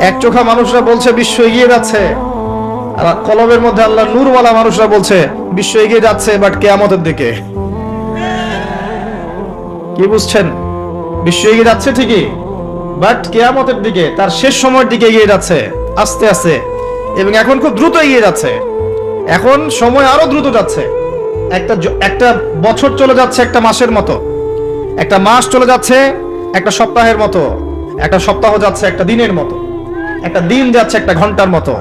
এক চোখা মানুষরা বলছে বিশ্ব এগিয়ে যাচ্ছে, আর কলবের মধ্যে আল্লাহ নূরওয়ালা মানুষরা বলছে বিশ্ব এগিয়ে যাচ্ছে বাট কিয়ামতের দিকে। কি বুঝছেন? বিশ্ব এগিয়ে যাচ্ছে ঠিকই, বাট কিয়ামতের দিকে, তার শেষ সময়ের দিকে এগিয়ে যাচ্ছে আস্তে আস্তে, এবং এখন খুব দ্রুত এগিয়ে যাচ্ছে। এখন সময় আরো দ্রুত যাচ্ছে। একটা বছর চলে যাচ্ছে একটা মাসের মতো, একটা মাস চলে যাচ্ছে একটা সপ্তাহের মতো, একটা সপ্তাহ যাচ্ছে একটা দিনের মতো, একটা দিন যাচ্ছে একটা ঘন্টার মতো।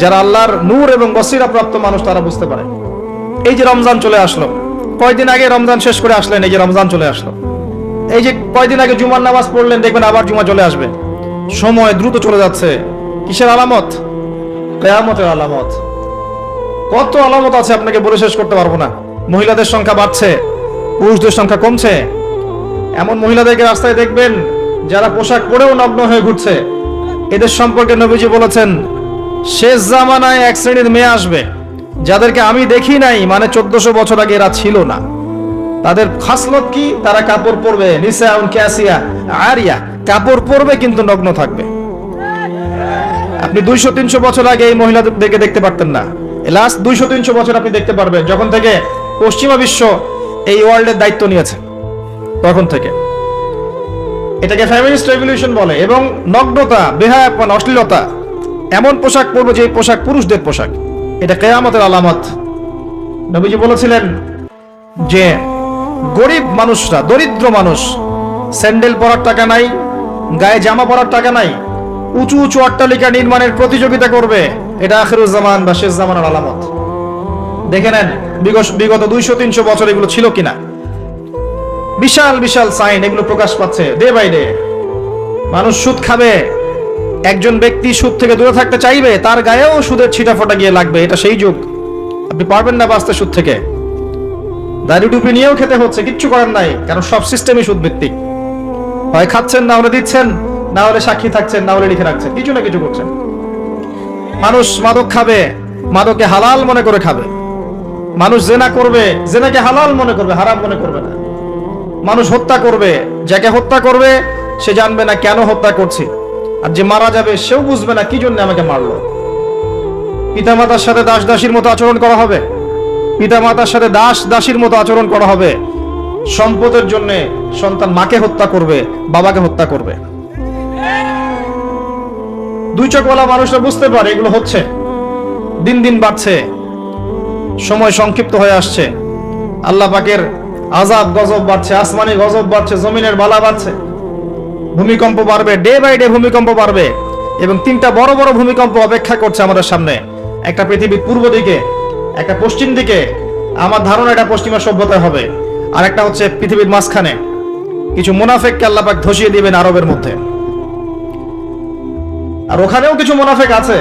যারা আল্লাহর নূর এবং বসিরা প্রাপ্ত মানুষ তারা বুঝতে পারে। এই যে রমজান চলে আসলো, কয়দিন আগে রমজান শেষ করে আসলেন, এই যে রমজান চলে আসলো। এই যে কয়দিন আগে জুমার নামাজ পড়লেন, দেখবেন আবার জুমা চলে আসবে। সময় দ্রুত চলে যাচ্ছে। কিসের আলামত? কিয়ামতের আলামত। কত আলামত আছে আপনাকে বলে শেষ করতে পারবো না। মহিলাদের সংখ্যা বাড়ছে, পুরুষদের সংখ্যা কমছে। এমন মহিলাদেরকে রাস্তায় দেখবেন যারা পোশাক পরেও নগ্ন হয়ে ঘুরছে। এদের সম্পর্কে নবীজি বলেছেন, শেষ জামানায় এক শ্রেণীর মেয়ে আসবে যাদেরকে আমি দেখি নাই, মানে 1400 বছর আগে এরা ছিল না। তাদের খাসলত কি? তারা কাপড় পরবে, নিসাউন কাসিয়া আরিয়া, কাপড় পরবে কিন্তু নগ্ন থাকবে। আপনি 200-300 বছর আগে এই মহিলাদেরকে দেখতে পারতেন না। লাস্ট 200-300 বছর আপনি দেখতে পারবেন, যখন থেকে পশ্চিমা বিশ্ব এই ওয়ার্ল্ডের দায়িত্ব নিয়েছে তখন থেকে। এটাকে ফেমিনিস্ট রেভলিউশন বলে। এবং নগ্নতা, বেহায়াপন, অশ্লীলতা, এমন পোশাক পরবে যে পোশাক পুরুষদের পোশাক, এটা কিয়ামতের আলামত। নবীজি বলেছিলেন যে গরিব মানুষরা, দরিদ্র মানুষ, স্যান্ডেল পরার টাকা নাই, গায়ে জামা পরার টাকা নাই, উঁচু উঁচু অট্টালিকা নির্মাণের প্রতিযোগিতা করবে। এটা আখিরুজ জামান বা শেষ জামানের আলামত। দেখে নেন বিগত 200-300 বছর এগুলো ছিল কিনা। বিশাল বিশাল সাইন এগুলো প্রকাশ পাচ্ছে ডে বাই ডে। মানুষ সুদ খাবে, একজন ব্যক্তি সুদ থেকে দূরে থাকতে চাইবে, তার গায়েও সুদের ছিটা ফোটা গিয়ে লাগবে। এটা সেই যুগ। আপনি পারবেন না বাঁচতে সুদ থেকে। দাড়ি টুপি নিয়েও খেতে হচ্ছে, কিচ্ছু করার নাই, কারণ সব সিস্টেমই সুদ ভিত্তিক। হয় খাচ্ছেন, না হলে দিচ্ছেন, না হলে সাক্ষী থাকছেন, না হলে লিখে রাখছেন, কিছু না কিছু করছেন। মানুষ মাদক খাবে, মাদকে হালাল মনে করে খাবে। মানুষ জেনা করবে, জেনাকে হালাল মনে করবে, হারাম মনে করবে না। মানুষ হত্যা করবে, যাকে হত্যা করবে সে জানবে না কেন হত্যা করছি, আর যে মারা যাবে সেও বুঝবে না কি জন্য আমাকে মারলো। পিতামাতার সাথে দাস দাসীর মতো আচরণ করা হবে, পিতামাতার সাথে দাস দাসীর মতো আচরণ করা হবে। সম্পদের জন্য সন্তান মাকে হত্যা করবে, বাবাকে হত্যা করবে। দুই চোখওয়ালা মানুষরা বুঝতে পারে এগুলো হচ্ছে, দিন দিন বাড়ছে, সময় সংক্ষিপ্ত হয়ে আসছে। আল্লাহ পাকের আযাব গজব বাড়ছে, আসমানি গজব বাড়ছে, জমিনের বালা বাড়ছে, ভূমিকম্প বাড়বে, ডে বাই ডে ভূমিকম্প বাড়বে। এবং 3টা বড় বড় ভূমিকম্প অপেক্ষা করছে আমাদের সামনে। একটা পৃথিবীর পূর্ব দিকে, একটা পশ্চিম দিকে। আমার ধারণা এটা পশ্চিমা সভ্যতায় হবে। আর একটা হচ্ছে পৃথিবীর মাঝখানে। কিছু মুনাফিককে আল্লাহ পাক ধসিয়ে দিবেন আরবের মধ্যে, আর ওখানেও কিছু মুনাফিক আছে।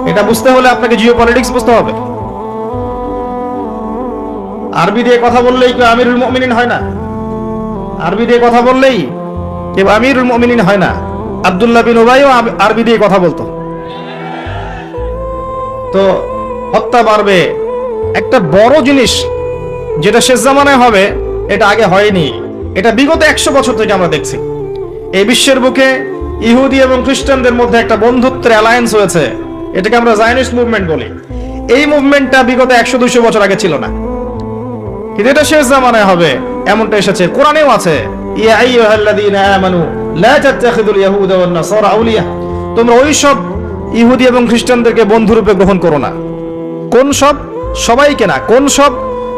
এটা বুঝতে হলে আপনাকে জিওপলিটিক্স বুঝতে হবে। আরবি দিয়ে কথা বললেই কেউ আমিরুল মুমিনিন হয় না। আরবি দিয়ে কথা বললেই কেউ আমিরুল মুমিনিন হয় না। আব্দুল্লাহ বিন উবাইও আরবি দিয়ে কথা বলতো। তো হত্যা বাড়বে। একটা বড় জিনিস যেটা শেষ জামানায় হবে, এটা আগে হয়নি। এটা বিগত 100 বছর থেকে আমরা দেখছি। এই বিশ্বের বুকে ইহুদি এবং খ্রিস্টানদের মধ্যে একটা বন্ধুত্বের অ্যালায়েন্স হয়েছে। এটাকে আমরা জায়নিস্ট মুভমেন্ট বলি। এই মুভমেন্টটা বিগত 100-200 বছর আগে ছিল না, কিন্তু এটা শেষ জামানায় হবে এমনটা এসেছে। কোরআনেও আছে, ইয়া আইয়ুহাল্লাযীনা আমানু লা তাত্তাখিযুল ইয়াহুদা ওয়ান নাসারা আউলিয়া, তোমরা ওই সব ইহুদি এবং খ্রিস্টানদেরকে বন্ধুরূপে গ্রহণ করো না। কোন সব? সবাইকে না। কোন সব?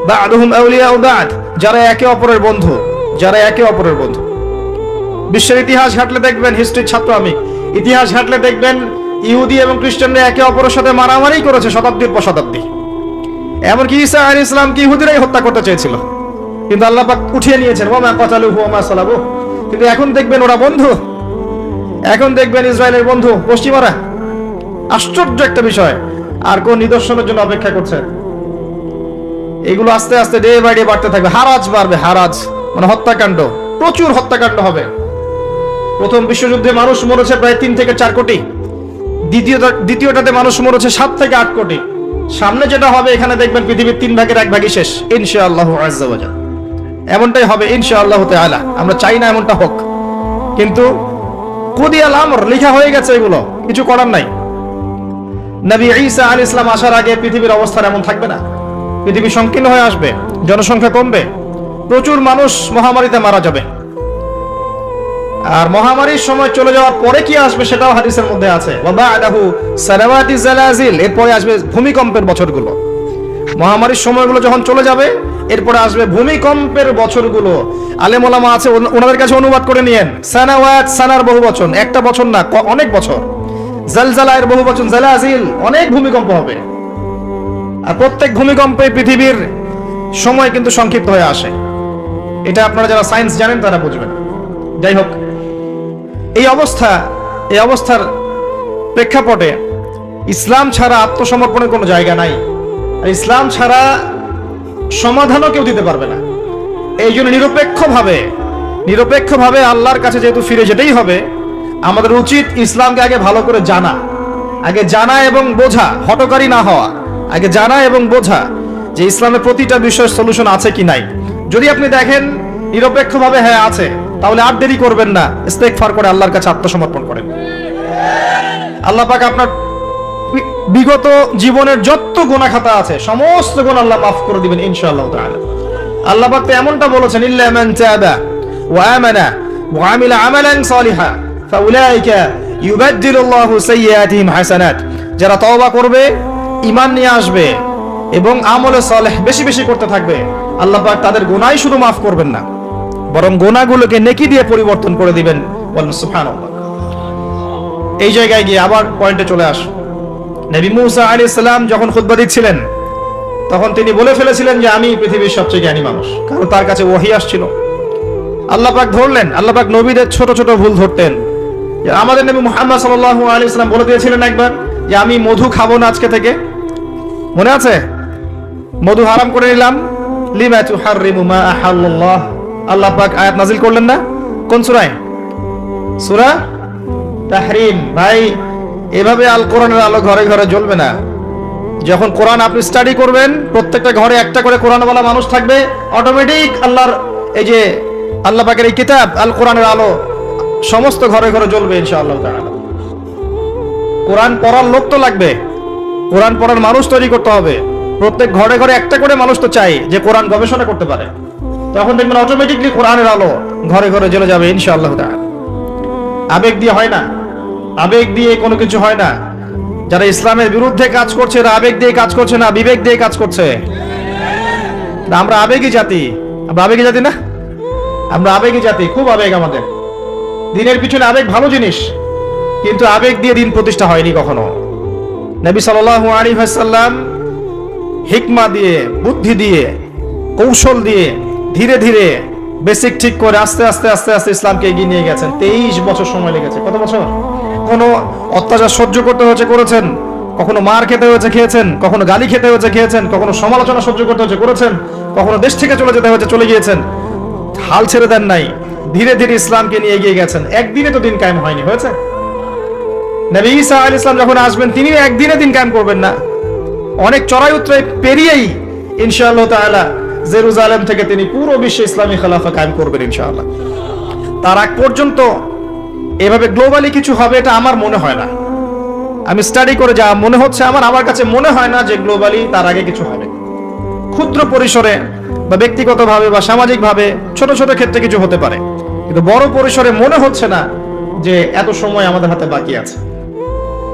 বা'দুহুম আউলিয়াউ বা'দ, যারা একে অপরের বন্ধু, যারা একে অপরের বন্ধু। বিশ্বের ইতিহাস ঘাটলে দেখবেন, হিস্ট্রির ছাত্র আমি, ইতিহাস ঘাটলে দেখবেন ইহুদি এবং খ্রিস্টানরা একে অপরের সাথে মারামারি করেছে শতাব্দীর পর শতাব্দী। এমনকি ঈসা আলাইহিস সালামকে ইহুদিরাই হত্যা করতে চেয়েছিল, কিন্তু আল্লাহ পাক উঠিয়ে নিয়েছেন, ওয়া মা কাতালুহু ওয়া মা সালাবু। কিন্তু এখন দেখবেন ওরা বন্ধু, এখন দেখবেন ইসরায়েলের বন্ধু পশ্চিমারা। আশ্চর্য একটা বিষয়। আর কোন নিদর্শনের জন্য অপেক্ষা করছে? এগুলো আস্তে আস্তে ডে বাই ডে বাড়তে থাকবে। হারাজ বাড়বে, হারাজ মানে হত্যাকাণ্ড, প্রচুর হত্যাকাণ্ড হবে। প্রথম বিশ্বযুদ্ধে মানুষ মরেছে প্রায় 3 থেকে 4 কোটি। দ্বিতীয়টাতে মানুষ মরেছে 7 থেকে 8 কোটি। সামনে যেটা হবে, এখানে দেখবেন পৃথিবীর 3 ভাগের 1 ভাগই শেষ ইনশাআল্লাহু আযজা ওয়া জাল। এমনটাই হবে ইনশাআল্লাহু তাআলা। আমরা চাই না এমনটা হোক, কিন্তু কুদিয়াল আমর, লেখা হয়ে গেছে, এগুলো কিছু করার নাই। নবী ঈসা আলাইহিস সালাম আসার আগে পৃথিবীর অবস্থা এমন থাকবে না, পৃথিবী সংকীর্ণ হয়ে আসবে, জনসংখ্যা কমবে, প্রচুর মানুষ মহামারীতে মারা যাবে। আর মহামারীর সময় চলে যাওয়ার পরে কি আসবে সেটাও হাদিসের মধ্যে আছে, ওয়া বা'দাহু সালাওয়াতি জালাজিল, এরপরে আসবে ভূমিকম্পের বছরগুলো। মহামারীর সময়গুলো যখন চলে যাবে এরপরে আসবে ভূমিকম্পের বছরগুলো। আলেম ওলামা আছে, ওনাদের কাছে অনুবাদ করে নিয়েন। সানাওয়াত, সানার বহু বচন, একটা বছর না, অনেক বছর। জালজালায়ের বহু বচন, জালাজিল, অনেক ভূমিকম্প হবে। আর প্রত্যেক ভূমিকম্পে পৃথিবীর সময় কিন্তু সংক্ষিপ্ত হয়ে আসে। এটা আপনারা যারা সায়েন্স জানেন তারা বুঝবেন। যাই হোক, এই অবস্থার প্রেক্ষাপটে ইসলাম ছাড়া আত্মসমর্পণের কোনো জায়গা নাই, আর ইসলাম ছাড়া সমাধানও কেউ দিতে পারবে না। এই জন্য নিরপেক্ষভাবে আল্লাহর কাছে যেহেতু ফিরে যেতেই হবে, আমাদের উচিত ইসলামকে আগে ভালো করে জানা এবং বোঝা, হটকারী না হওয়া, আগে জানা এবং বোঝা যে ইসলামের প্রতিটা বিষয়ের সলিউশন আছে কি নাই। যদি আপনি দেখেন নিরপেক্ষভাবে হ্যাঁ আছে, তাহলে আর দেরি করবেন না, ইস্তেগফার করে আল্লাহর কাছে আত্মসমর্পণ করেন। আল্লাহ পাক আপনার বিগত জীবনের যত গুনাহ খাতা আছে সমস্ত গুনাহ আল্লাহ মাফ করে দিবেন ইনশাআল্লাহ তাআলা। আল্লাহ পাক তো এমনটা বলেছেন, ইল্লা মান তাবা ওয়া আমানা ওয়া আমিলা আমালান সালিহা ফাউলাইকা ইউবাদদিলুল্লাহু সাইয়্যাতিহিম হাসানাত। যারা তওবা করবে, ঈমান নিয়ে আসবে এবং আমলে সালেহ বেশি বেশি করতে থাকবে, আল্লাহ পাক তাদের গুনাহই শুধু মাফ করবেন না, বরং গুনাহগুলোকে নেকি দিয়ে পরিবর্তন করে দিবেন। বলেন সুবহানাল্লাহ। এই জায়গায় গিয়ে আবার পয়েন্টে চলে আস। নবী মুসা আলাইহিস সালাম যখন খুতবা দিচ্ছিলেন তখন তিনি বলে ফেলেছিলেন যে আমি পৃথিবীর সবচেয়ে জ্ঞানী মানুষ, কারণ তার কাছে ওহী আসছিল। আল্লাহ পাক ধরলেন, আল্লাহ পাক নবীদের ছোট ছোট ভুল ধরতেন। আমাদের নবী মুহাম্মদ সাল্লাল্লাহু আলাইহি ওয়াসাল্লাম বলে দিয়েছিলেন একবার যে আমি মধু খাবো না আজকে থেকে, মনে আছে? মধু হারাম করে নিলাম। লিমা তুহাররিমু মা আহাল্লাল্লাহ, আল্লাহ পাক আয়াত নাযিল করলেন না? কোন সূরায়? সূরা তাহরিম। ভাই, এভাবে আল কোরআনের আলো ঘরে ঘরে জ্বলবে না। যখন কোরআন আপনি স্টাডি করবেন, প্রত্যেকটা ঘরে একটা করে কোরআনওয়ালা মানুষ থাকবে, অটোমেটিক আল্লাহর এই যে আল্লাহ পাকের এই কিতাব আল কোরআনের আলো সমস্ত ঘরে ঘরে জ্বলবে ইনশাআল্লাহ তাআলা। কোরআন পড়ার লোক তো লাগবে, কোরআন পড়ার মানুষ তৈরি করতে হবে। প্রত্যেক ঘরে ঘরে একটা করে মানুষ তো চাই যে কোরআন গবেষণা করতে পারে। তখন দেখবেন অটোমেটিকলি কোরআনের আলো ঘরে ঘরে জ্বলে যাবে ইনশাআল্লাহ তাআলা। আবেগ দিয়ে হয় না, আবেগ দিয়ে কোনো কিছু হয় না। যারা ইসলামের বিরুদ্ধে কাজ করছে এরা আবেগ দিয়ে কাজ করছে না, বিবেক দিয়ে কাজ করছে। আমরা আবেগী জাতি, আমরা আবেগী জাতি না, আমরা আবেগী জাতি, খুব আবেগ আমাদের। দিনের পিছনে আবেগ ভালো জিনিস, কিন্তু আবেগ দিয়ে দিন প্রতিষ্ঠা হয়নি কখনো। নবী সাল্লাল্লাহু আলাইহি ওয়াসাল্লাম হিকমা দিয়ে, বুদ্ধি দিয়ে, কৌশল দিয়ে ধীরে ধীরে বেসিক ঠিক করে আস্তে আস্তে আস্তে আস্তে ইসলামকে এগিয়ে নিয়ে গেছেন। 23 বছর সময় লেগেছে। কত বছর? কোনো অত্যাচার সহ্য করতে হয়েছে, করেছেন। কখনো মার খেতে হয়েছে, খেয়েছেন। কখনো গালি খেতে হয়েছে, খেয়েছেন। কখনো সমালোচনা সহ্য করতে হয়েছে, করেছেন। কখনো দেশ থেকে চলে যেতে হয়েছে, চলে গিয়েছেন। হাল ছেড়ে দেন নাই, ধীরে ধীরে ইসলামকে নিয়ে এগিয়ে গেছেন। একদিনে তো দিন কায়েম হয়নি, হয়েছে? নবী ঈসা আলাইহিস সালাম যখন আসবেন তিনি একদিনে দিন কায়েম করবেন না, অনেক চড়াই উতরাই পেরিয়েই ইনশাআল্লাহ তাআলা জেরুজালেম থেকে তিনি পুরো বিশ্বে ইসলামী খেলাফা কায়েম করবেন ইনশাআল্লাহ। তার আগ পর্যন্ত এভাবে গ্লোবালি কিছু হবে এটা আমার মনে হয় না। আমি স্টাডি করে যা মনে হচ্ছে আমার কাছে মনে হয় না যে গ্লোবালি তার আগে কিছু হবে। ক্ষুদ্র পরিসরে বা ব্যক্তিগতভাবে বা সামাজিকভাবে ছোট ছোট ক্ষেত্রে কিছু হতে পারে, কিন্তু বড় পরিসরে মনে হচ্ছে না যে এত সময় আমাদের হাতে বাকি আছে।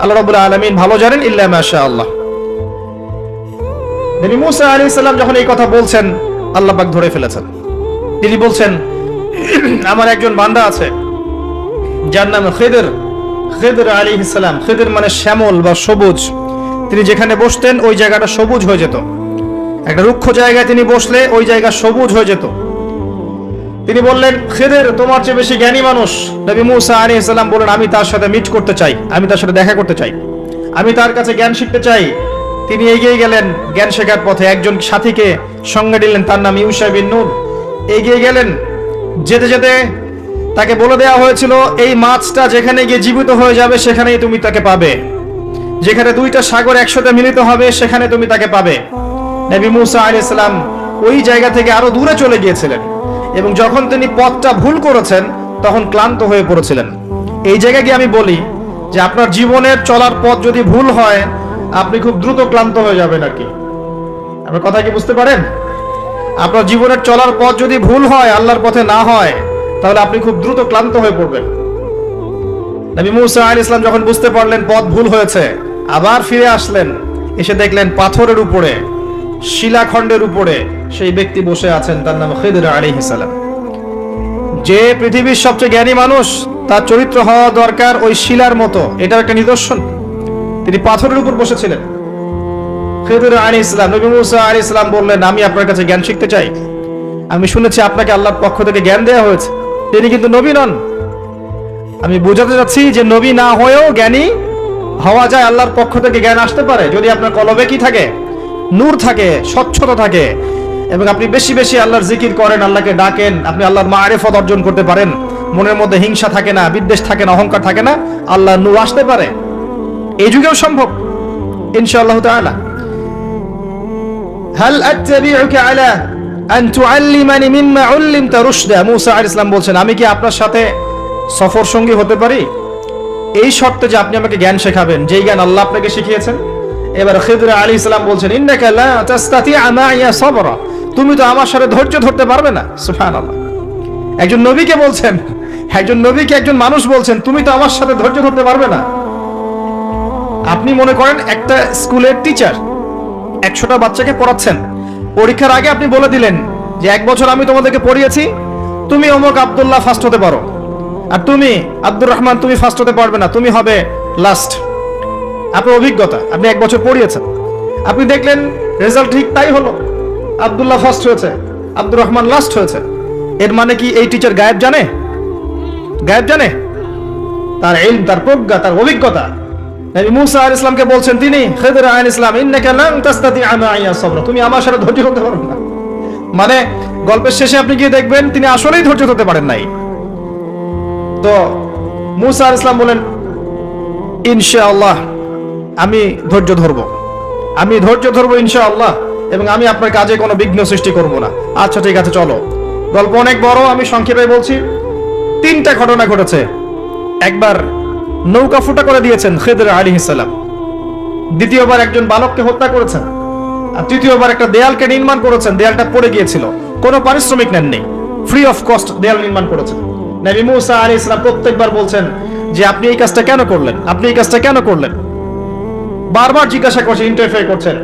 আল্লাহ রাব্বুল আলামিন ভালো জানেন, ইল্লা মাশাআল্লাহ। নবী মুসা আলাইহিস সালাম যখন এই কথা বলছেন, আল্লাহ পাক ধরে ফেলেছেন। তিনি বলছেন, আমার একজন বান্দা আছে যার নাম খিদর, খিদর আলাইহিস সালাম। খিদর মানে শ্যামল বা সবুজ। তিনি যেখানে বসতেন ওই জায়গাটা সবুজ হয়ে যেত। একটা রুক্ষ জায়গায় তিনি বসলে ওই জায়গা সবুজ হয়ে যেত। তিনি বললেন, খিদর তোমার চেয়ে বেশি জ্ঞানী মানুষ। নবী মুসা আলাইহিস সালাম বলেন, আমি তার সাথে মিট করতে চাই, আমি তার সাথে দেখা করতে চাই, আমি তার কাছে জ্ঞান শিখতে চাই। তিনি এগিয়ে গেলেন জ্ঞান শেখার পথে। একজন সাথীকে সঙ্গে দিলেন, তার নাম ইউশা বিন নূন। এগিয়ে গেলেন, যেতে যেতে তাকে বলে দেওয়া হয়েছিল এই মাছটা যেখানে গিয়ে জীবিত হয়ে যাবে সেখানেই তুমি তাকে পাবে, যেখানে দুইটা সাগর একসাথে মিলিত হবে সেখানে তুমি তাকে পাবে। নবী মুসা আলাইহিস সালাম ওই জায়গা থেকে আরো দূরে চলে গিয়েছিলেন এবং যখন তিনি পথটা ভুল করেছেন তখন ক্লান্ত হয়ে পড়েছিলেন। এই জায়গায় গিয়ে আমি বলি যে আপনার জীবনের চলার পথ যদি ভুল হয়, আপনি খুব দ্রুত ক্লান্ত হয়ে যাবেন আর কি। আপনার কথা কি বুঝতে পারেন? আপনার জীবনের চলার পথ যদি ভুল হয়, আল্লাহর পথে না হয়, তাহলে আপনি খুব দ্রুত ক্লান্ত হয়ে পড়বেন। নবী মুসা আলাইহিস সালাম যখন বুঝতে পারলেন পথ ভুল হয়েছে, আবার ফিরে আসলেন, এসে দেখলেন পাথরের উপরে, শিলাখণ্ডের উপরে সেই ব্যক্তি বসে আছেন, তার নাম খিদর আলাইহিস সালাম। যে পৃথিবীর সবচেয়ে জ্ঞানী মানুষ, তার চরিত্র হওয়া দরকার ওই শিলার মতো, এটার একটা নিদর্শন। তিনি পাথরের উপর বসেছিলেন। খিদর আলাইহিস সালাম, নবী মুসা আলাইহিস সালাম বললেন, আমি আপনার কাছে জ্ঞান শিখতে চাই। আমি শুনেছি আপনাকে আল্লাহর পক্ষ থেকে জ্ঞান দেওয়া হয়েছে। তিনি কিন্তু নবী নন। আমি বোঝাতে চাচ্ছি যে নবী না হয়েও জ্ঞানী হওয়া যায়, আল্লাহর পক্ষ থেকে জ্ঞান আসতে পারে যদি আপনার কলবে কি থাকে, নূর থাকে, স্বচ্ছতা থাকে, এবং আপনি বেশি বেশি আল্লাহর জিকির করেন, আল্লাহকে ডাকেন, আপনি আল্লাহর মারিফত অর্জন করতে পারেন, মনের মধ্যে হিংসা থাকে না, বিদ্বেষ থাকে না, অহংকার থাকে না, আল্লাহর নূর আসতে পারে। এই যুগেও সম্ভব ইনশাআল্লাহ তাআলা। হাল আত্তাবিউকা আলা আন তুআল্লিমানি মিম্মা উল্লিমতা রুশদা, মুসা আলাইহিস সালাম বলছেন, আমি কি আপনার সাথে সফর সঙ্গী হতে পারি, এই শর্তে যে আপনি আমাকে জ্ঞান শেখাবেন, যেই জ্ঞান আল্লাহ আপনাকে শিখিয়েছেন। এবার খিদর আলাইহিস সালাম বলছেন, ইন্নাকা লা তাস্তাতিআ মাইয়া সাবরা, তুমি তো আমার সাথে ধৈর্য ধরতে পারবে না। সুবহানাল্লাহ, একজন নবীকে বলছেন, একজন নবীকে একজন মানুষ বলছেন, তুমি তো আমার সাথে ধৈর্য ধরতে পারবে না। আপনি মনে করেন একটা স্কুলের টিচার 100টা বাচ্চাকে পড়াচ্ছেন, পরীক্ষার আগে আপনি বলে দিলেন যে 1 বছর আমি তোমাদেরকে পড়িয়েছি, তুমি অমুক আব্দুল্লাহ ফার্স্ট হতে পারো, আর তুমি আব্দুর রহমান তুমি ফার্স্ট হতে পারবে না, তুমি হবে লাস্ট। আপনার অভিজ্ঞতা, আপনি 1 বছর পড়িয়েছেন, আপনি দেখলেন রেজাল্ট ঠিক তাই হলো, আব্দুল্লাহ ফার্স্ট হয়েছে, আব্দুর রহমান লাস্ট হয়েছে। এর মানে কি এই টিচার গায়েব জানে? গায়েব জানে? তার ইলম, তার প্রজ্ঞা, তার অভিজ্ঞতা। নবী মুসা আলাইহিস সালামকে বলছেন তিনি, খিদর আলাইহিস সালাম, ইন্নাকা লান তাস্তাতিআ মাইয়া সাবরা, তুমি আমার সাথে ধৈর্য ধরতে পারবে না। মানে গল্পের শেষে আপনি গিয়ে দেখবেন তিনি আসলেই ধৈর্য ধরতে পারেন নাই। তো মুসা আলাইহিস সালাম বলেন, ইনশাআল্লাহ আমি ধৈর্য ধরবো, আমি ধৈর্য ধরবো ইনশাআল্লাহ, এবং আমি আপনার কাজে কোনো বিঘ্ন সৃষ্টি করব না। আচ্ছা ঠিক আছে, চলো। গল্প অনেক বড়, আমি সংক্ষেপে বলছি। 3টা ঘটনা ঘটেছে। একবার নৌকা ফুটা করে দিয়েছেন খিদর আলাইহিস সালাম, দ্বিতীয়বার একজন বালককে হত্যা করেছেন, আর তৃতীয়বার একটা দেয়ালকে নির্মাণ করেছেন, দেয়ালটা পড়ে গিয়েছিল, কোনো পারিশ্রমিক নেননি, ফ্রি অফ কস্ট দেয়াল নির্মাণ করেছেন। নবী মুসা আলাইহিস সালাম প্রত্যেকবার বলছেন যে আপনি এই কাজটা কেন করলেন, আপনি এই কাজটা কেন করলেন, বারবার জিজ্ঞাসা করছেন, ইন্টারফেয়ার করছেন।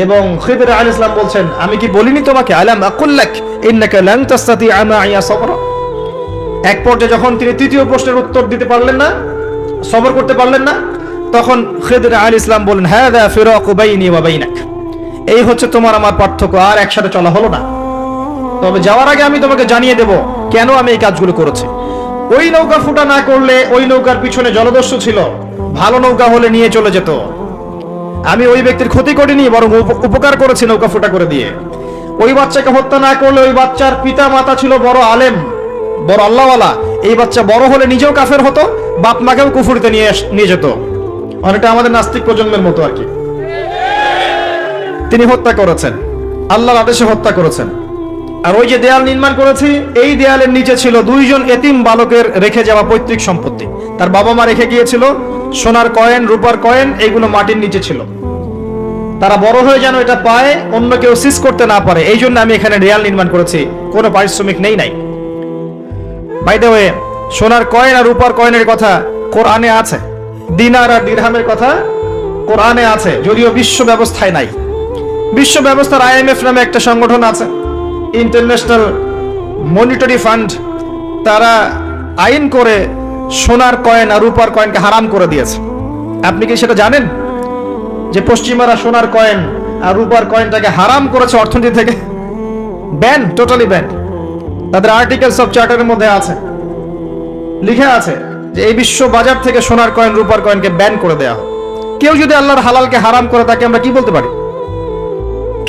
এবং খিদর আলাইহিস সালাম বলছেন, আমি কি বলিনি তোমাকে, আলাম আকুল লাক ইন্নাকা লান তাস্তাতিআ মাইয়া সাবরা। এক পর্যায়ে যখন তিনি তৃতীয় প্রশ্নের উত্তর দিতে পারলেন না, সবর করতে পারলেন না, তখন খিদর আলাইহিস সালাম বলেন, হাযা ফিরাকু বাইনি ওয়া বাইনাক, এই হচ্ছে তোমার আমার পার্থক্য, আর একসাথে চলা হলো না। তবে যাওয়ার আগে আমি তোমাকে জানিয়ে দেব কেন আমি এই কাজগুলো করেছি। ওই নৌকা ফুটা না করলে ওই নৌকার পিছনে জলদস্যু ছিল, ভালো নৌকা হলে নিয়ে চলে যেত। আমি ওই ব্যক্তির ক্ষতি করিনি, বরং উপকার করেছি নৌকা ফুটা করে দিয়ে। ওই বাচ্চাকে হত্যা না করলে ওই বাচ্চার পিতা মাতা ছিল বড় আলেম, বড় আল্লাহওয়ালা, এই বাচ্চা বড় হলে নিজেও কাফের হতো, বাপ মাকেও কুফরিতে নিয়ে যেত। অনেকটা আমাদের নাস্তিক প্রজন্মের মতো আর কি। তিনি হত্যা করেছেন, আল্লাহর আদেশে হত্যা করেছেন। আর ওই যে দেয়াল নির্মাণ করেছি, এই দেয়ালের নিচে ছিল 2 জন এতিম বালকের রেখে যাওয়া পৈতৃক সম্পত্তি। তার বাবা মা রেখে গিয়েছিল সোনার কয়েন, রূপার কয়েন, এইগুলো মাটির নিচে ছিল। তারা বড় হয়ে যেন এটা পায়, অন্য কেউ সিজ করতে না পারে, এই জন্য আমি এখানে দেয়াল নির্মাণ করেছি, কোনো পারিশ্রমিক নাই। বাই দ্য ওয়ে, সোনার কয়েন আর রূপার কয়েনের কথা কোরআনে আছে, দিনার আর দিরহামের কথা কোরআনে আছে, যদিও বিশ্ব ব্যবস্থায় নাই। বিশ্ব ব্যবস্থার IMF নামে একটা সংগঠন আছে, ইন্টারন্যাশনাল মনিটারি ফান্ড, তারা আইন করে সোনার কয়েন আর রূপার কয়েনকে হারাম করে দিয়েছে। আপনি কি সেটা জানেন যে পশ্চিমারা সোনার কয়েন আর রূপার কয়েনটাকে হারাম করেছে অর্থনীতি থেকে? Ban, totally ban. তাদের আর্টিকেলস অফ চার্টারের মধ্যে আছে, লিখে আছে যে এই বিশ্ব বাজার থেকে সোনার কয়েন রূপার কয়েনকে ব্যান করে দেওয়া হয়। কেউ যদি আল্লাহর হালালকে হারাম করে, তাকে আমরা কি বলতে পারি?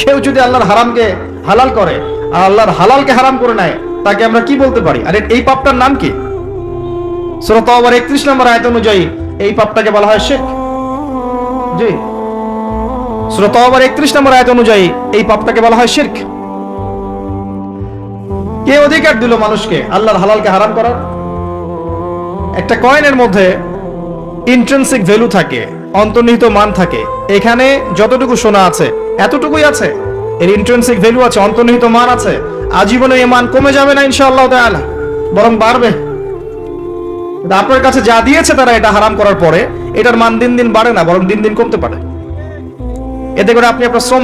কেউ যদি আল্লাহর হারামকে হালাল করে আর আল্লাহর হালালকে হারাম করে নেয়, তাকে আমরা কি বলতে পারি? আর এই পাপটার নাম কি? সূরা তাওবার 31 নম্বর আয়াত অনুযায়ী এই পাপটাকে বলা হয় শিরক। জি, সূরা তাওবার 31 নম্বর আয়াত অনুযায়ী এই পাপটাকে বলা হয় শিরক। কে অধিকার দিল মানুষকে আল্লাহর হালালকে হারাম করার? একটা কয়েনের মধ্যে ইন্ট্রিনসিক ভ্যালু থাকে, অন্তর্নিহিত মান থাকে। এখানে যতটুকু সোনা আছে এতটুকুই আছে, এর ইন্ট্রিনসিক ভ্যালু আছে, অন্তর্নিহিত মান আছে। আজীবনে এই মান কমে যাবে না ইনশাআল্লাহ তাআলা, বরং বাড়বে। আপনার কাছে যা দিয়েছে তারা এটা হারাম করার পরে এটার মান দিন দিন বাড়ে না, বরং দিন দিন কমতে পারে। এতে করে আপনি আপনার শ্রম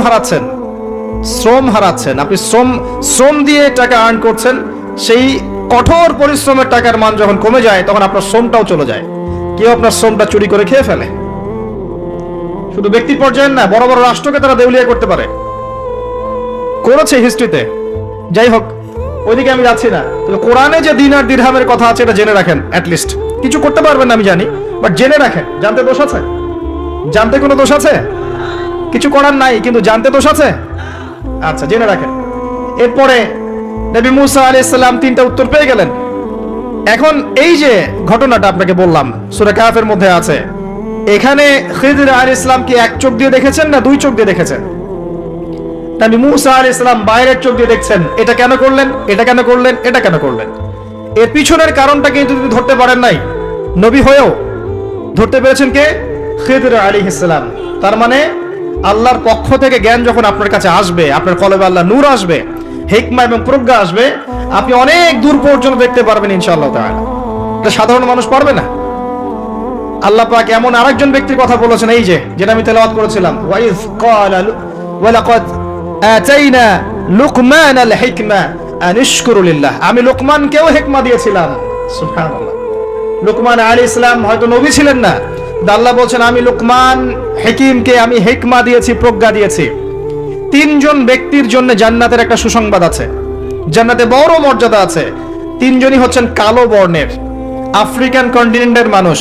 হারাচ্ছেন, আপনি শ্রম দিয়ে টাকা আর্ন করছেন। সেই কঠোর পরিশ্রমের টাকার মান যখন কমে যায় তখন আপনার শ্রমটাও চলে যায়। কেউ আপনার শ্রমটা চুরি করে খেয়ে ফেলে। শুধু ব্যক্তি পর্যায়ে না, বড় বড় রাষ্ট্রকে তারা দেউলিয়া করতে পারে, করেছে হিস্ট্রিতে। যাই হোক, ওইদিকে আমি যাচ্ছি না। তবে কোরআনে যে দিনার দিরহামের কথা আছে এটা জেনে রাখেন। অ্যাটলিস্ট কিছু করতে পারবেন না আমি জানি, বাট জেনে রাখেন। জানতে দোষ আছে? জানতে কোনো দোষ আছে? কিছু করার নাই, কিন্তু জানতে দোষ আছে? আচ্ছা, জেনে রাখেন। এরপরে নবী মুসা আলাইহিস সালাম 3টা উত্তর পেয়ে গেলেন। এখন এই যে ঘটনাটা আপনাকে বললাম সূরা কাহফের মধ্যে আছে, এখানে খিদর আলাইহিস সালাম কি এক চোখ দিয়ে দেখেছেন না 2 চোখ দিয়ে দেখেছেন? নবী মুসা আলাইহিস সালাম বাইরের চোখ দিয়ে দেখছেন, এটা কেন করলেন, এটা কেন করলেন, এটা কেন করলেন। এর পিছনের কারণটা কিন্তু ধরতে পারেন নাই, নবী হয়েও ধরতে পেরেছেন কে? খিদর আলাইহিস সালাম। তার মানে আল্লাহর পক্ষ থেকে জ্ঞান যখন আপনার কাছে আসবে, আপনার কলবে আল্লাহ নূর আসবে, হিকমা এবং প্রজ্ঞা আসবে, আপনি অনেক দূর পর্যন্ত দেখতে পারবেন ইনশাআল্লাহ তাআলা। এটা সাধারণ মানুষ পারবে না। আল্লাহ পাক এমন আরেকজন ব্যক্তির কথা বলেছেন, এই যে যেটা আমি তেলাওয়াত করেছিলাম, ওয়াইজ ক্বালা ওয়ালাকাদ আতাইনা লুকমানাল হিকমা আন ইশকুরু লিল্লাহ। আমি লোকমানকেও হিকমা দিয়েছিলাম। সুবহানাল্লাহ। লোকমান আলাইহিস সালাম হয়তো নবী ছিলেন না, আল্লাহ বলছেন আমি লোকমান হাকিমকে আমি হিকমা দিয়েছি, প্রজ্ঞা দিয়েছি। 3 জন ব্যক্তির জন্য জান্নাতের একটা সুসংবাদ আছে, জান্নাতে বড় মর্যাদা আছে। 3 জনই হচ্ছেন কালো বর্ণের আফ্রিকান কন্টিনেন্টের মানুষ,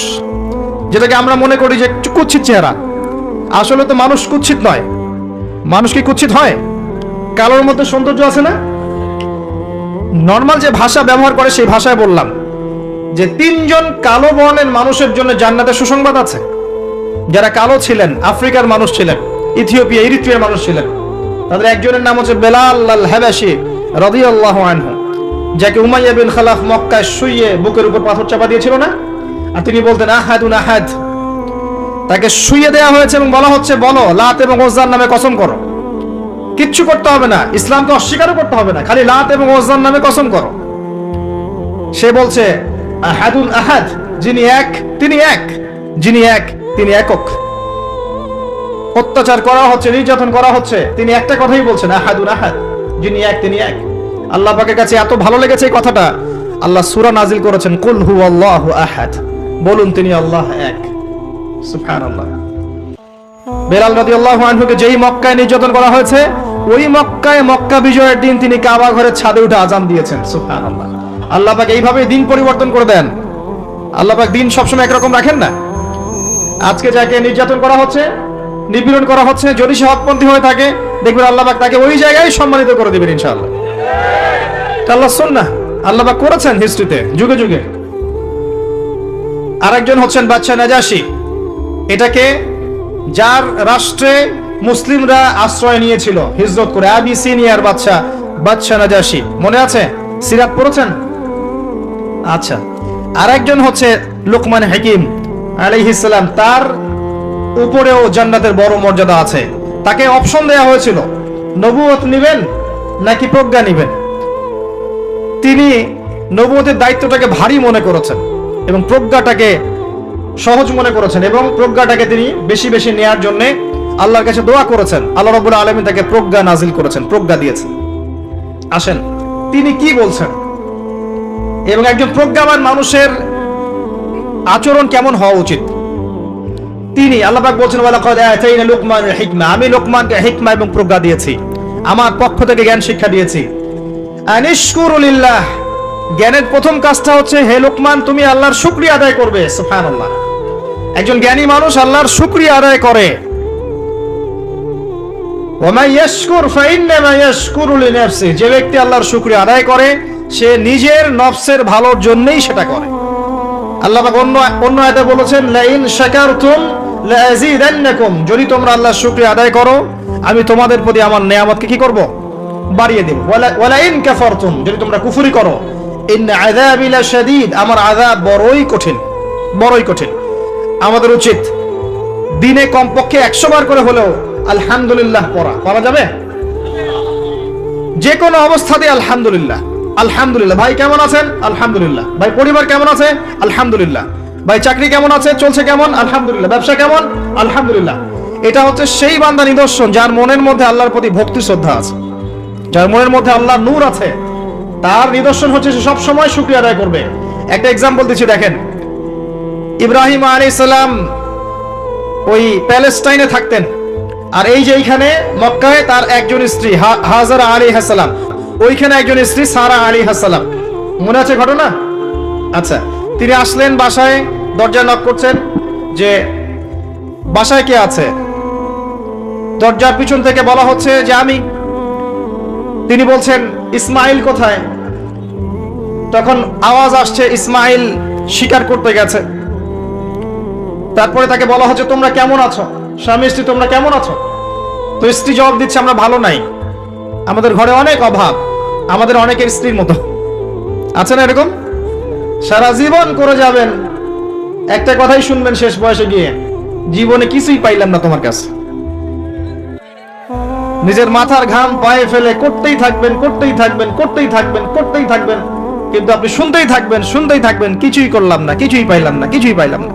যেটাকে আমরা মনে করি যে কুৎসিত চেহারা। আসলে তো মানুষ কুৎসিত নয়। মানুষ কি কুৎসিত হয়? কালোর মধ্যে সৌন্দর্য আছে না? নর্মাল যে ভাষা ব্যবহার করে সেই ভাষায় বললাম যে 3 জন কালো বর্ণের মানুষের জন্য জান্নাতের সুসংবাদ আছে। যারা কালো ছিলেন, আফ্রিকার মানুষ ছিলেন, ইথিওপিয়া ইরিত্রিয়ার মানুষ ছিলেন। তাদের একজনের নাম হচ্ছে বেলাল আল হাবাশি রাদিয়াল্লাহু আনহু, যাকে উমাইয়া বিন খালাফ মক্কায় শুইয়ে বুকের উপর পাথর চাপা দিয়েছিল না, আর তিনি বলতেন আহাদুন আহাদ। তাকে শুইয়ে দেওয়া হয়েছে এবং বলা হচ্ছে বলো লাত এবং উজ্জার নামে কসম করো। কিচ্ছু করতে হবে না, ইসলামকে অস্বীকারও করতে হবে না, খালি লাত এবং উজ্জার নামে কসম করো। সে বলছে আহাদুন আহাদ, যিনি এক তিনি এক, যিনি এক তিনি একক। অত্যাচার করা হচ্ছে, নির্যাতন করা হচ্ছে, তিনি একটা কথাই বলছেন আহাদুন আহাদ, যিনি এক তিনি এক। আল্লাহ পাকের কাছে এত ভালো লেগেছে এই কথাটা, আল্লাহ সূরা নাজিল করেছেন কুল হুয়াল্লাহু আহাদ, বলুন তিনি আল্লাহ এক। সুবহানাল্লাহ। বেলাল রাদিয়াল্লাহু আনহুকে যেই মক্কায় নির্যাতন করা হয়েছে, ওই মক্কায় মক্কা বিজয়ের দিন তিনি কাবা ঘরের ছাদে উঠে আযান দিয়েছেন। সুবহানাল্লাহ। আল্লাহ পাক এইভাবে দিন পরিবর্তন করে দেন। আল্লাহ পাক দিন সবসময় একরকম রাখেন না। আজকে যাকে নির্যাতন করা হচ্ছে, নিপীড়ন করা হচ্ছে, যদি সে হকপন্থী হয়ে থাকে, দেখবেন আল্লাহ পাক তাকে ওই জায়গায় সম্মানিত করে দিবেন ইনশাআল্লাহ। আল্লাহ সুন্নাহ, আল্লাহ পাক করেছেন হিস্ট্রিতে যুগে যুগে। আরেকজন হচ্ছেন বাদশা নাজাশি। এটাকে যার রাষ্ট্রে মুসলিমরা আশ্রয় নিয়েছিল হিজরত করে, আবিসিনিয়ার বাদশা নাজাশি, মনে আছে? সিরাত পড়েছেন? আচ্ছা। আরেকজন হচ্ছে লোকমান হাকিম আলাইহিস সালাম, তার উপরেও জান্নাতের বড় মর্যাদা আছে। তাকে অপশন দেয়া হয়েছিল নবুয়ত নেবেন নাকি প্রজ্ঞা নেবেন। তিনি নবুয়তের দায়িত্বটাকে ভারী মনে করেছেন এবং প্রজ্ঞাটাকে সহজ মনে করেছেন, এবং প্রজ্ঞাটাকে তিনি বেশি বেশি নেয়ার জন্য আল্লাহর কাছে দোয়া করেছেন। আল্লাহ রাব্বুল আলামিন তাকে প্রজ্ঞা নাজিল করেছেন, প্রজ্ঞা দিয়েছেন। আসেন তিনি কি বলছেন এবং একজন প্রজ্ঞাবান মানুষের আচরণ কেমন হওয়া উচিত। তিনি আল্লাহ পাক বলছেন ওয়ালাকাদ আতাইনা লুকমানাল হিকমা, আমি লোকমানকে হিকমা এবং প্রজ্ঞা দিয়েছি, আমার পক্ষ থেকে জ্ঞান শিক্ষা দিয়েছি। আনিশকুরু লিল্লাহ, জ্ঞানের প্রথম কাজটা হচ্ছে হে লোকমান তুমি আল্লাহর শুকরিয়া আদায় করবে। সুবহানাল্লাহ। একজন জ্ঞানী মানুষ আল্লাহর শুকরিয়া আদায় করে। ওয়া মান ইয়াশকুর ফাইন্নামা ইয়াশকুরু লিনাফসি, যে ব্যক্তি আল্লাহর শুকরিয়া আদায় করে সে নিজের নফসের ভালোর জন্যই সেটা করে। আল্লাহ পাক অন্য আয়াতে বলেছেন লা ইন শাকারতুম লা আযীদান্নাকুম, যদি তোমরা আল্লাহর শুকরিয়া আদায় করো আমি তোমাদের প্রতি আমার নেয়ামতকে কি করব? বাড়িয়ে দেব। ওয়ালা ইন কাফারতুম, যদি তোমরা কুফরি করো ইন্না আযাবি লাশাদীদ, আমার আযাব বড়ই কঠিন, বড়ই কঠিন। আমাদের উচিত দিনে কমপক্ষে 100 বার করে হলেও আলহামদুলিল্লাহ পড়া যাবে? যে কোনো অবস্থাতে আলহামদুলিল্লাহ, আলহামদুলিল্লাহ। ভাই কেমন আছেন? আলহামদুলিল্লাহ। ভাই পরিবার কেমন আছে? আলহামদুলিল্লাহ। ভাই চাকরি কেমন আছে, চলছে কেমন? আলহামদুলিল্লাহ। ব্যবসা কেমন? আলহামদুলিল্লাহ। এটা হচ্ছে সেই বান্দা নিদর্শন যার মনের মধ্যে আল্লাহর প্রতি ভক্তি শ্রদ্ধা আছে, যার মনের মধ্যে আল্লাহর নূর আছে। তার নিদর্শন হচ্ছে সে সব সময় শুকরিয়া আদায় করবে। একটা এক্সাম্পল দিচ্ছি, দেখেন ইব্রাহিম আলাইহিস সালাম ওই প্যালেস্টাইনে থাকতেন, আর এই যে এইখানে মক্কায় তার একজন স্ত্রী হাজারা আলাইহিস সালাম, ওইখানে একজন স্ত্রী সারা আলাইহিস সালাম। মনে আছে ঘটনা? আচ্ছা, তিনি আসলেন বাসায়, দরজা নক করছেন যে বাসায় কে আছে? দরজার পিছন থেকে বলা হচ্ছে যে আমি। তিনি বলছেন ইসমাইল কোথায়? তখন আওয়াজ আসছে ইসমাইল শিকার করতে গেছে। তারপরে তাকে বলা হচ্ছে তোমরা কেমন আছো, স্বামী স্ত্রী তোমরা কেমন আছো? তো স্ত্রী জবাব দিচ্ছে আমরা ভালো নাই, আমাদের ঘরে অনেক অভাব, আমাদের অনেকের স্ত্রীর মতো। আছে না এরকম? সারা জীবন করে যাবেন, একটা কথাই শুনবেন শেষ বয়সে গিয়ে, জীবনে কিছুই পাইলাম না তোমার কাছে। নিজের মাথার ঘাম পায়ে ফেলে করতেই থাকবেন, করতেই থাকবেন, করতেই থাকবেন, করতেই থাকবেন, কিন্তু আপনি শুনতেই থাকবেন, শুনতেই থাকবেন, কিছুই করলাম না, কিছুই পাইলাম না, কিছুই পাইলাম না।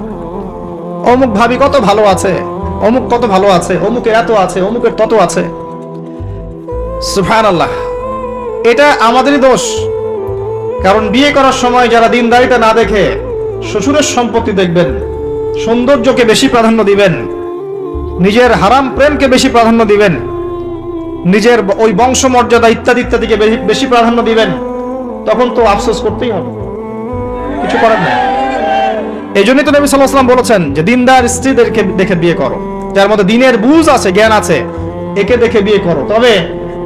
অমুক ভাবি কত ভালো আছে, অমুক কত ভালো আছে, অমুকের এত আছে, অমুকের তত আছে। সুবহানাল্লাহ। এটা আমাদেরই দোষ। কারণ বিয়ে করার সময় যারা দিনদারিতা না দেখে শ্বশুরের সম্পত্তি দেখবেন, সৌন্দর্যকে বেশি প্রাধান্য দিবেন, নিজের হারাম প্রেমকে বেশি প্রাধান্য দিবেন, নিজের ওই বংশমর্যাদা ইত্যাদি ইত্যাদিকে বেশি প্রাধান্য দিবেন, তখন তো আফসোস করতেই হবে, কিছু করার নেই। এই জন্যই তো নবী সাল্লাল্লাহু আলাইহি ওয়াসাল্লাম বলেছেন যে দিনদার স্ত্রীদেরকে দেখে বিয়ে করো, যার মধ্যে দিনের বুঝ আছে, জ্ঞান আছে, একে দেখে বিয়ে করো। তবে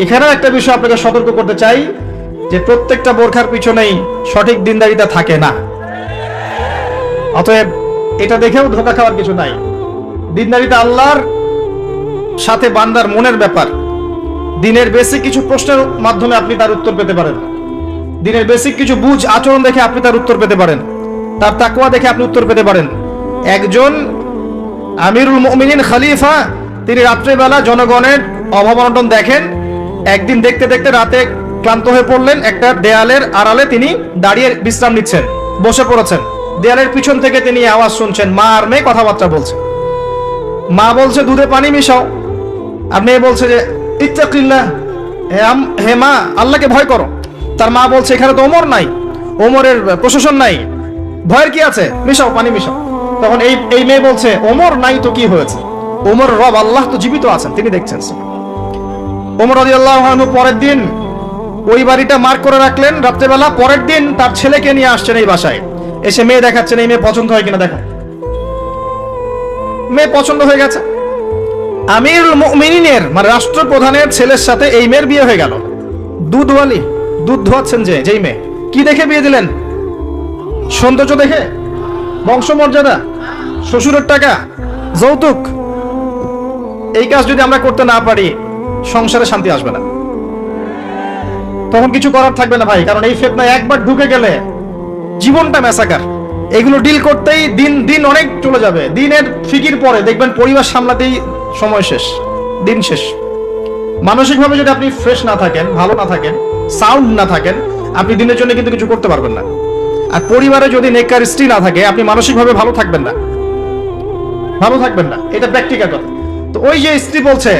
এখানে একটা বিষয় আপনাকে সতর্ক করতে চাই যে প্রত্যেকটা বোরখার পিছনেই সঠিক দিনদারিতা থাকে না। অতএব এটা দেখেও ধোঁকা খাওয়ার কিছু নাই। দিনদারিতা আল্লাহর সাথে বান্দার মনের ব্যাপার। দিনের বেসিক কিছু প্রশ্নের মাধ্যমে আপনি তার উত্তর পেতে পারেন, দিনের বেসিক কিছু বুঝ আচরণ দেখে আপনি তার উত্তর পেতে পারেন, তার তাকওয়া দেখে আপনি উত্তর পেতে পারেন। একজন আমিরুল মুমিনিন খলিফা, তিনি রাত্রেবেলা জনগণের অভাব অনটন দেখেন। একদিন দেখতে দেখতে রাতে ক্লান্ত হয়ে পড়লেন, একটা দেয়ালের আড়ালে তিনি দাঁড়িয়ে বিশ্রাম নিচ্ছেন, বসে পড়েছেন। দেয়ালের পিছন থেকে তিনি আওয়াজ শুনছেন, মা আর মেয়ে কথাবার্তা বলছে। মা বলছে দুধে পানি মিশাও, আর মেয়ে বলছে যে ইত্তাকিল্লাহ, হে মা আল্লাহকে ভয় করো। তার মা বলছে এখানে তো ওমর নাই, ওমরের প্রশাসন নাই, ভয়ের কি আছে, মিশাও পানি মিশাও। তখন এই মেয়ে বলছে ওমর নাই তো কি হয়েছে, ওমর রব আল্লাহ তো জীবিত আছেন, তিনি দেখছেন। ওমর রাদিয়াল্লাহু আনহু পরের দিন ওই বাড়িটা মার্ক করে রাখলেন। রাত্রেবেলা পরের দিন তার ছেলেকে নিয়ে আসছেন এই বাসায়, এসে মেয়ে দেখাচ্ছেন, এই মেয়ে পছন্দ হয় কিনা দেখো। মেয়ে পছন্দ হয়ে গেছে। আমিরুল মুমিনিনের মানে রাষ্ট্রপ্রধানের ছেলের সাথে এই মেয়ের বিয়ে হয়ে গেল। দুধওয়ালি, দুধ ধোয়াচ্ছেন যেই মেয়ে, কি দেখে বিয়ে দিলেন? সৌন্দর্য দেখে? বংশমর্যাদা? শ্বশুরের টাকা? যৌতুক? এই কাজ যদি আমরা করতে না পারি, সংসারে শান্তি আসবে না, তখন কিছু করার থাকবে না ভাই। কারণ এই ফিতনায় একবার ঢুকে গেলে জীবনটা ম্যাসাকার। এগুলো ডিল করতেই দিন দিন অনেক চলে যাবে। দিনের ফিকির পরে দেখবেন পরিবার সামলাতেই সময় শেষ, দিন শেষ। মানসিকভাবে যদি আপনি ফ্রেশ না থাকেন, ভালো না থাকেন, সাউন্ড না থাকেন, আপনি দিনের জন্য কিন্তু কিছু করতে পারবেন না। আর পরিবারে যদি নেককার স্ত্রী না থাকে, আপনি মানসিকভাবে ভালো থাকবেন না, ভালো থাকবেন না। এটা প্র্যাকটিক্যাল কথা। তো ওই যে স্ত্রী বলছে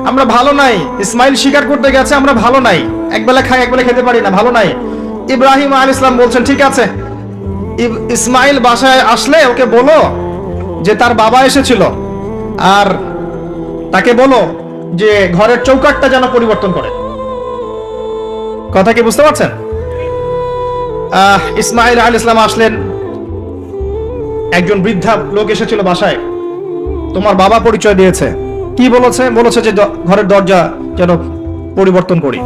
আমরা ভালো নাই, ইসমাইল শিকার করতে গেছে, আমরা ভালো নাই, একবেলা খাই একবেলা খেতে পারি না, ভালো নাই। ইব্রাহিম আলাইহিস সালাম বলছেন ঠিক আছে, ইসমাইল বাসায় আসলে ওকে বলো যে তার বাবা এসেছিল, আর তাকে বলো যে ঘরের চৌকাঠটা যেন পরিবর্তন করে। কথা কি বুঝতে পারছেন? ইসমাইল আলাইহিস সালাম আসলেন, একজন বৃদ্ধা লোক এসেছিল বাসায়, তোমার বাবা পরিচয় দিয়েছে। কি বলেছে? বলেছে যে ঘরের দরজা যেন পরিবর্তন করি।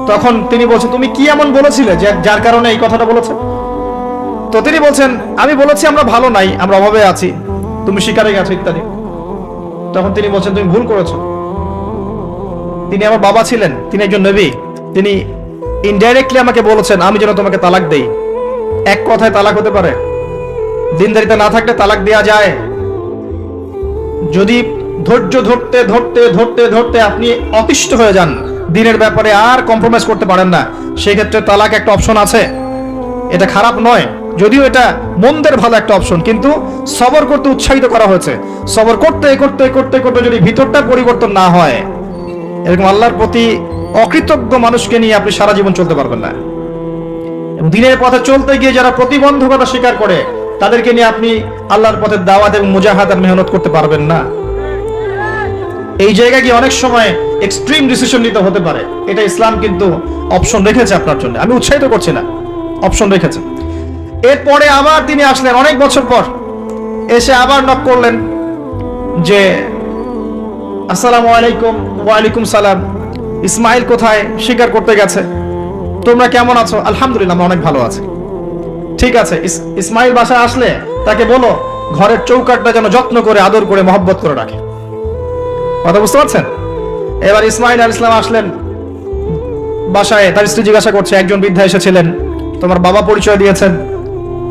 তখন তিনি বলছেন তুমি কি এমন বলেছিলে যার কারণে এই কথাটা বলেছে? তো তিনি বলছেন আমি বলেছি আমরা ভালো নাই, আমরা অভাবে আছি, তুমি শিকারে গেছো ইত্যাদি। তখন তিনি বলছেন তুমি ভুল করেছো, তিনি আমার বাবা ছিলেন, তিনি একজন নবী, তিনি ইনডাইরেক্টলি আমাকে বলেছেন আমি যেন তোমাকে তালাক দেই। এক কথায় তালাক হতে পারে? দিনদারিতা না থাকলে তালাক দেওয়া যায়? যদি ধৈর্য ধরতে ধরতে ধরতে ধরতে আপনি অতিষ্ঠ হয়ে যান, দিনের ব্যাপারে আর কম্প্রোমাইজ করতে পারেন না, সেক্ষেত্রে তালাক একটা অপশন আছে। এটা খারাপ নয়, যদিও এটা মন্দের ভালো একটা অপশন, কিন্তু সবর করতে উৎসাহিত করা হয়েছে। সবর করতে করতে করতে করতে যদি ভিতরটা পরিবর্তন না হয়, এরকম আল্লাহর প্রতি অকৃতজ্ঞ মানুষকে নিয়ে আপনি সারা জীবন চলতে পারবেন না। দিনের পথে চলতে গিয়ে যারা প্রতিবন্ধকতা স্বীকার করে, তাদেরকে নিয়ে আপনি আল্লাহর পথে দাওয়াত এবং মুজাহাদার মেহনত করতে পারবেন না। এই জায়গায় গিয়ে অনেক সময় এক্সট্রিম ডিসিশন নিতে হতে পারে। এটা ইসলাম কিন্তু অপশন রেখেছে আপনার জন্য, আমি উৎসাহিত করছি না, অপশন রেখেছে। এরপরে আবার তিনি আসলেন অনেক বছর পর, এসে আবার নক করলেন যে আসসালামু আলাইকুম। ওয়ালাইকুম সালাম। ইসমাইল কোথায়? স্বীকার করতে গেছে। তোমরা কেমন আছো? আলহামদুলিল্লাহ, আমরা অনেক ভালো আছি। ঠিক আছে, ইসমাইল বাসায় আসলে তাকে বলো ঘরের চৌকাঠটা যেন যত্ন করে, আদর করে, মহব্বত করে রাখে। কথা বুঝতে পারছেন? এবার ইসমাইল আলাইহিস সালাম আসলেন বাসায়, তার স্ত্রী জিজ্ঞাসা করছে, একজন বৃদ্ধা এসেছিলেন, তোমার বাবা পরিচয় দিয়েছেন,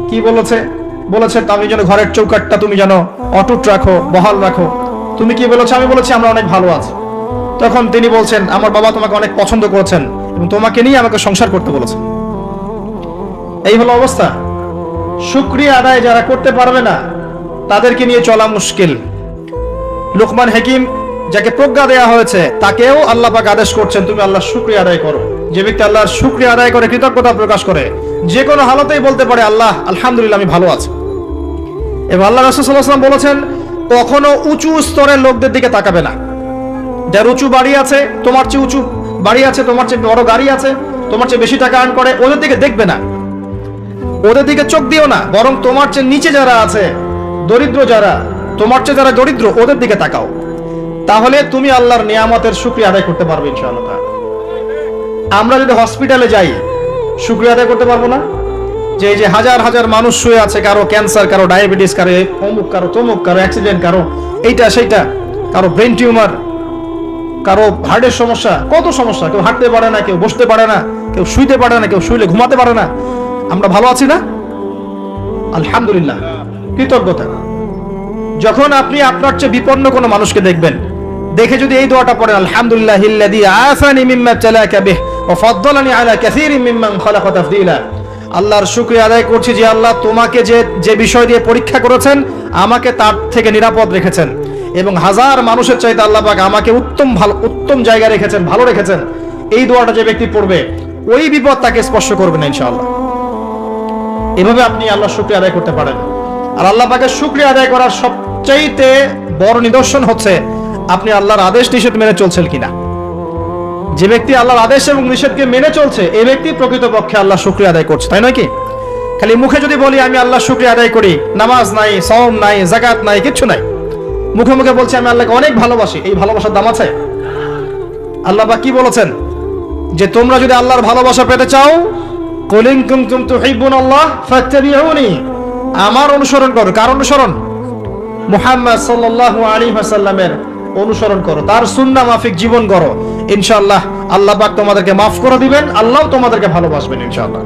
কি বলেছে আমি যেন ঘরের চৌকাঠটা তুমি যেন অটুট রাখো, বহাল রাখো। তুমি কি বলেছো? আমি বলেছি আমরা অনেক ভালো আছি। তখন তিনি বলছেন, আমার বাবা তোমাকে অনেক পছন্দ করেছেন এবং তোমাকে নিয়ে আমাকে সংসার করতে বলেছেন। এই হলো অবস্থা। শুকরিয়া আদায় যারা করতে পারবে না, তাদেরকে নিয়ে চলা মুশকিল। লুকমান হাকিম, যাকে প্রজ্ঞা দেয়া হয়েছে, তাকেও আল্লাহ পাক আদেশ করছেন তুমি আল্লাহর শুকরিয়া আদায় করো। যে ব্যক্তি আল্লাহর শুকরিয়া আদায় করে, কৃতজ্ঞতা প্রকাশ করে, যে কোনো হালতেই বলতে পারে আল্লাহ আলহামদুলিল্লাহ আমি ভালো আছি। এবং আল্লাহ রাসূল সাল্লাল্লাহু আলাইহি ওয়াসাল্লাম বলেছেন, কখনো উঁচু স্তরের লোকদের দিকে তাকাবে না। যার উঁচু বাড়ি আছে, তোমার চেয়ে উঁচু বাড়ি আছে, তোমার চেয়ে বড় গাড়ি আছে, তোমার চেয়ে বেশি টাকা আর্ন করে, ওদের দিকে দেখবে না, ওদের দিকে চোখ দিও না। বরং তোমার চেয়ে নিচে যারা আছে, দরিদ্র যারা, তোমার চেয়ে যারা দরিদ্র, ওদের দিকে তাকাও। তাহলে তুমি আল্লাহর নিয়ামতের শুকরিয়া আদায় করতে পারবে ইনশাআল্লাহ। আমরা যদি হসপিটালে যাই, শুকরিয়া আদায় করতে পারবো না? যে এই যে হাজার হাজার মানুষ শুয়ে আছে, কারো ক্যান্সার, কারো ডায়াবেটিস, কারো অমুক, কারো তমুক, কারো অ্যাক্সিডেন্ট, কারো এইটা সেইটা, কারো ব্রেন টিউমার, কারো হার্টের সমস্যা, কত সমস্যা। কেউ হাঁটতে পারে না, কেউ বসতে পারে না, কেউ শুইতে পারে না, কেউ শুইলে ঘুমাতে পারে না। আমরা ভালো আছি না? আলহামদুলিল্লাহ, কৃতজ্ঞতা। যখন আপনি আপনার চেয়ে বিপন্ন কোনো মানুষকে দেখবেন, দেখে যদি এই দোয়াটা পড়েন, আলহামদুলিল্লাহিল্লাযী আফানি মিম্মা ইবতালাকা বিহি ওয়া ফাদ্দালানি আলা কাসীরিন মিম্মান খালাকা তাফদীলা। আল্লাহর শুকরিয়া আদায় করছি যে আল্লাহ তোমাকে যে বিষয় দিয়ে পরীক্ষা করেছেন, আমাকে তার থেকে নিরাপদ রেখেছেন, এবং হাজার মানুষের চাইতে আল্লাহ পাক আমাকে উত্তম জায়গায় রেখেছেন, ভালো রেখেছেন। এই দোয়াটা যে ব্যক্তি পড়বে, ওই বিপদ তাকে স্পর্শ করবে না ইনশাআল্লাহ। এভাবে আপনি আল্লাহর শুকরিয়া আদায় করতে পারেন। আর আল্লাহ পাকের শুকরিয়া আদায় করার সবচাইতে বড় নিদর্শন হচ্ছে আপনি আল্লাহর আদেশ নিষেধ মেনে চলছেন কিনা। যে ব্যক্তি আল্লাহর আদেশ এবং নিষেধকে মেনে চলছে, এই ব্যক্তি প্রকৃতপক্ষে আল্লাহর শুকরিয়া আদায় করছে, তাই নয় কি? খালি মুখে যদি বলি আমি আল্লাহর শুকরিয়া আদায় করি, নামাজ নাই, সওম নাই, যাকাত নাই, কিচ্ছু নাই, মুখে মুখে বলছি আমি আল্লাহকে অনেক ভালোবাসি, এই ভালোবাসার দাম আছে? আল্লাহ পাক কি বলেছেন? যে তোমরা যদি আল্লাহর ভালোবাসা পেতে চাও, কুল ইন কুনতুম তুহিব্বুনাল্লাহ ফাত্তাবিউনি, আমার অনুসরণ করো। কার অনুসরণ? মুহাম্মদ সাল্লাল্লাহু আলাইহি ওয়াসাল্লামের অনুসরণ করো, তার সুন্নাহ মাফিক জীবন করো। ইনশাআল্লাহ আল্লাহ পাক তোমাদেরকে মাফ করে দিবেন, আল্লাহ তোমাদেরকে ভালোবাসবেন ইনশাআল্লাহ।